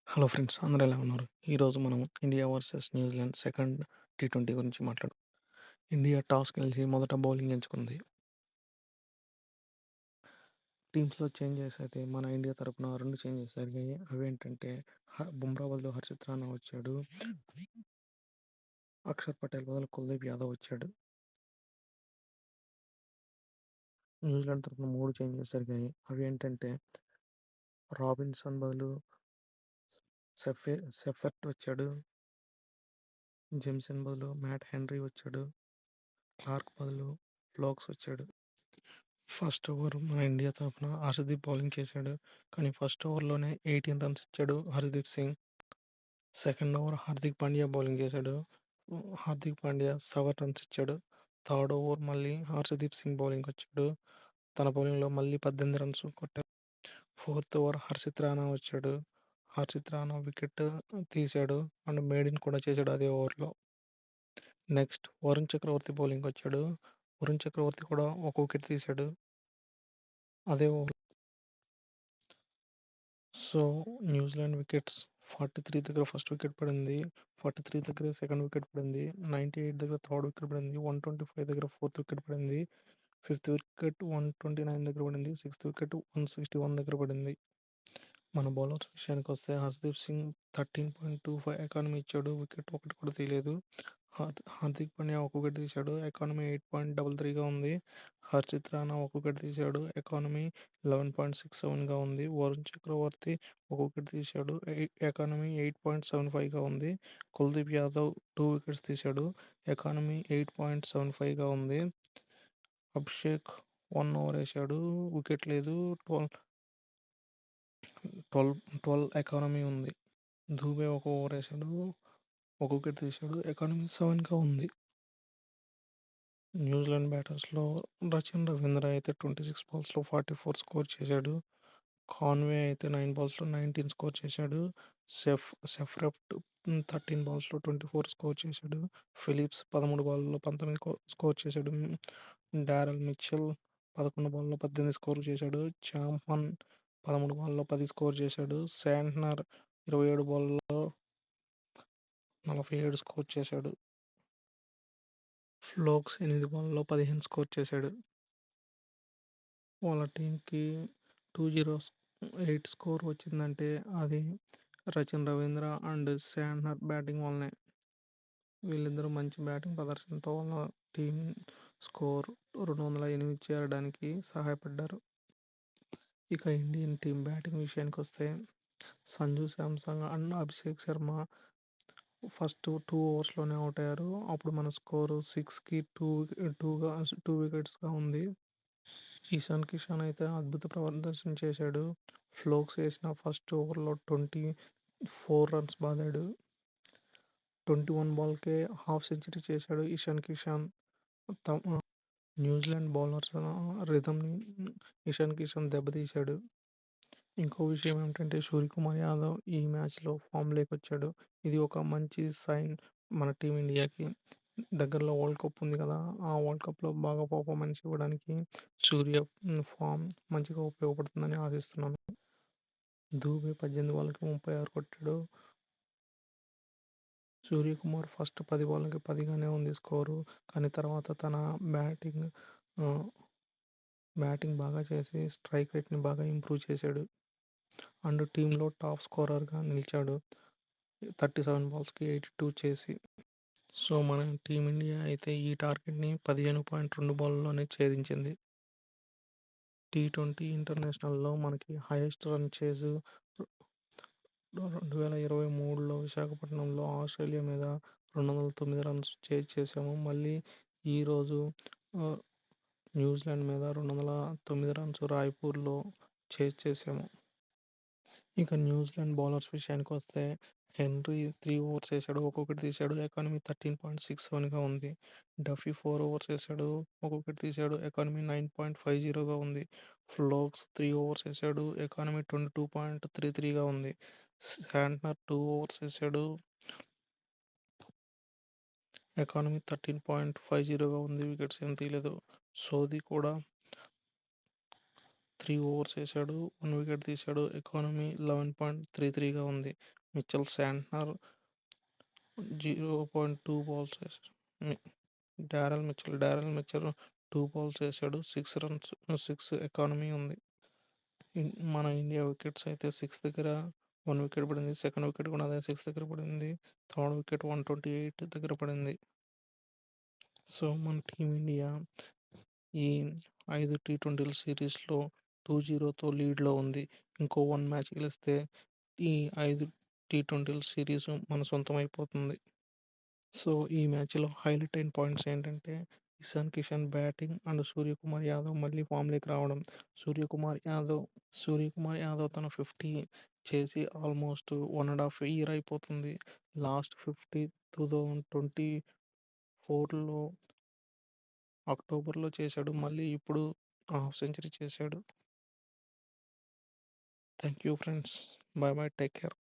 Hello friends, అందరూ ఎలా ఉన్నారు? ఈరోజు మనం India versus New Zealand second T20 గురించి మాట్లాడుకుందాం. ఇండియా టాస్ గెలిచి మొదట బౌలింగ్ ఎంచుకుంది. టీమ్స్లో చేంజెస్ అయితే మన ఇండియా తరపున 2 చేంజెస్ జరిగాయి. అవేంటంటే బుమ్రా బదులు హర్షిత్ రాణా వచ్చాడు. అక్షర్ పటేల్ బదులు కుల్దీప్ యాదవ్ వచ్చాడు. న్యూజిలాండ్ తరపున 3 చేంజెస్ జరిగాయి. అవేంటంటే రాబిన్సన్ బదులు సెఫర్ట్ వచ్చాడు. జెమ్సన్ బదులు మ్యాట్ హెన్రీ వచ్చాడు. క్లార్క్ బదులు ఫ్లోక్స్ వచ్చాడు. ఫస్ట్ ఓవర్ మన ఇండియా తరఫున హర్షదీప్ బౌలింగ్ చేశాడు. కానీ ఫస్ట్ ఓవర్లోనే 18 రన్స్ ఇచ్చాడు Harshdeep Singh. Second over Hardik Pandya bowling చేశాడు. హార్దిక్ పాండ్యా 7 రన్స్ ఇచ్చాడు. థర్డ్ ఓవర్ మళ్ళీ హర్షదీప్ సింగ్ బౌలింగ్ వచ్చాడు. తన బౌలింగ్లో మళ్ళీ 18 రన్స్ కొట్టాడు. ఫోర్త్ ఓవర్ హర్షిత్ రాణా వచ్చాడు. హర్షిత్ రాణా వికెట్ తీశాడు అండ్ మేడిన్ కూడా చేశాడు అదే ఓవర్లో. నెక్స్ట్ వరుణ్ చక్రవర్తి బౌలింగ్ వచ్చాడు. వరుణ్ చక్రవర్తి కూడా ఒక వికెట్ తీశాడు అదే ఓవర్. సో న్యూజిలాండ్ వికెట్స్ 43 దగ్గర ఫస్ట్ వికెట్ పడింది. 43 దగ్గర సెకండ్ వికెట్ పడింది. 98 దగ్గర థర్డ్ వికెట్ పడింది. 125 దగ్గర ఫోర్త్ వికెట్ పడింది. ఫిఫ్త్ వికెట్ 129 దగ్గర పడింది. సిక్స్త్ వికెట్ 161 దగ్గర పడింది. మన బౌలర్స్ విషయానికి వస్తే హర్షదీప్ సింగ్ 13.25 ఎకానమీ ఇచ్చాడు. వికెట్ ఒకటి కూడా తీయలేదు. హార్దిక్ పాండ్యా ఒక వికెట్ తీశాడు. ఎకానమీ 8.33గా ఉంది. హర్షిత్ రాణా ఒక వికెట్ తీశాడు. ఎకానమీ 11.67గా ఉంది. వరుణ్ చక్రవర్తి ఒక వికెట్ తీశాడు. ఎకానమీ 8.75గా ఉంది. కుల్దీప్ యాదవ్ 2 వికెట్స్ తీశాడు. ఎకానమీ 8.75గా ఉంది. అభిషేక్ 1 ఓవర్ వేశాడు. వికెట్ లేదు. 12 ఎకానమీ ఉంది. దూబే ఒక ఓవర్ వేశాడు. ఒక వికెట్ తీశాడు. ఎకానమీ 7గా ఉంది. న్యూజిలాండ్ బ్యాటర్స్లో రచిన్ రవీంద్ర అయితే 26 బాల్స్లో 44 స్కోర్ చేశాడు. కాన్వే అయితే 9 బాల్స్లో 19 స్కోర్ చేశాడు. సెఫ్రఫ్ట్ 13 బాల్స్లో 24 స్కోర్ చేశాడు. ఫిలిప్స్ 13 బాల్లో 19 స్కోర్ చేశాడు. డారెల్ మిచెల్ 11 బాల్లో 18 స్కోర్ చేశాడు. చాంపన్ 13 బాల్లో 10 స్కోర్ చేశాడు. శాంట్నర్ 27 బాల్లో 47 స్కోర్ చేశాడు. ఫ్లోక్స్ 8 బాల్లో 15 స్కోర్ చేశాడు. వాళ్ళ టీంకి 208 స్కోర్ వచ్చిందంటే అది Rachin Ravindra and Santner batting వల్లనే. వీళ్ళిద్దరూ మంచి బ్యాటింగ్ ప్రదర్శనతో వాళ్ళ టీం స్కోర్ 208 చేరడానికి సహాయపడ్డారు. ఇక ఇండియన్ టీం బ్యాటింగ్ విషయానికి వస్తే Sanju Samson and Abhishek Sharma first 2 ఓవర్స్లోనే అవుట్ అయ్యారు. అప్పుడు మన స్కోరు 6కి 2 వికెట్స్గా ఉంది. ఇషాన్ కిషాన్ అయితే అద్భుత ప్రదర్శన చేశాడు. ఫ్లోక్స్ వేసిన ఫస్ట్ ఓవర్లో 24 రన్స్ బాదాడు. 21 బాల్కే హాఫ్ సెంచరీ చేశాడు ఇషాన్ కిషాన్. న్యూజిలాండ్ బౌలర్స్ రిథమ్ని ఇషాన్ కిషాన్ దెబ్బతీశాడు. ఇంకో విషయం ఏమిటంటే సూర్యకుమార్ యాదవ్ ఈ మ్యాచ్లో ఫామ్లోకి వచ్చాడు. ఇది ఒక మంచి సైన్ మన టీమిండియాకి. దగ్గరలో వరల్డ్ కప్ ఉంది కదా, ఆ వరల్డ్ కప్లో బాగా పర్ఫార్మెన్స్ ఇవ్వడానికి సూర్య ఫామ్ మంచిగా ఉపయోగపడుతుందని ఆశిస్తున్నాను. దూబే 18 బాల్కి 36 కొట్టాడు. సూర్యకుమార్ ఫస్ట్ 10 బాల్కి 10గానే ఉంది స్కోరు. కానీ తర్వాత తన బ్యాటింగ్ బాగా చేసి స్ట్రైక్ రేట్ని బాగా ఇంప్రూవ్ చేశాడు. అండ్ టీంలో టాప్ స్కోరర్గా నిలిచాడు 37 బాల్స్కి 82 చేసి. సో మన టీమిండియా అయితే ఈ టార్గెట్ని 15.2 బాల్లోనే ఛేదించింది. టీ20 ఇంటర్నేషనల్లో మనకి హైయెస్ట్ రన్ చేజ్ 2023లో విశాఖపట్నంలో ఆస్ట్రేలియా మీద 209 రన్స్ చేజ్ చేసాము. మళ్ళీ ఈరోజు న్యూజిలాండ్ మీద 209 రన్స్ రాయ్పూర్లో చేజ్ చేసాము. ఇక న్యూజిలాండ్ బౌలర్స్ విషయానికి వస్తే హెన్రీ 3 ఓవర్స్ వేశాడు. ఒక వికెట్ తీశాడు. ఎకానమీ 13.67గా ఉంది. డఫీ 4 ఓవర్స్ వేశాడు. ఒక వికెట్ తీశాడు. ఎకానమీ 9.50గా ఉంది. ఫ్లోక్స్ 3 ఓవర్స్ వేశాడు. ఎకానమీ 22.33గా ఉంది. శాంట్నర్ 2 ఓవర్స్ వేశాడు. ఎకానమీ 13.50గా ఉంది. వికెట్స్ ఏం తీయలేదు. సోది కూడా 3 ఓవర్స్ ఏసాడు. 1 వికెట్ తీశాడు. ఎకానమీ 11.33గా ఉంది. మిచెల్ శాంట్నర్ 0.2 బాల్స్ ఏసాడు. మి డారెల్ మిచెల్ 2 బాల్స్ ఏసాడు. 6 రన్స్ 6 ఎకానమీ ఉంది. మన ఇండియా వికెట్స్ అయితే 6 దగ్గర 1 వికెట్ పడింది. సెకండ్ వికెట్ కూడా అదే 6 దగ్గర పడింది. థర్డ్ వికెట్ 128 దగ్గర పడింది. సో మన టీమిండియా ఈ 5 టీ20 సిరీస్లో 2-0తో లీడ్లో ఉంది. ఇంకో 1 మ్యాచ్ గెలిస్తే ఈ 5 టీ20 సిరీస్ మన సొంతం అయిపోతుంది. సో ఈ మ్యాచ్లో హైలైట్ అయిన పాయింట్స్ ఏంటంటే ఇషాన్ కిషన్ బ్యాటింగ్ అండ్ సూర్యకుమార్ యాదవ్ మళ్ళీ ఫామ్లోకి రావడం. సూర్యకుమార్ యాదవ్ తన 50 చేసి ఆల్మోస్ట్ 1.5 ఇయర్ అయిపోతుంది. లాస్ట్ 50 2024లో అక్టోబర్లో చేశాడు. మళ్ళీ ఇప్పుడు హాఫ్ సెంచరీ చేశాడు. Thank you friends. Bye bye, take care.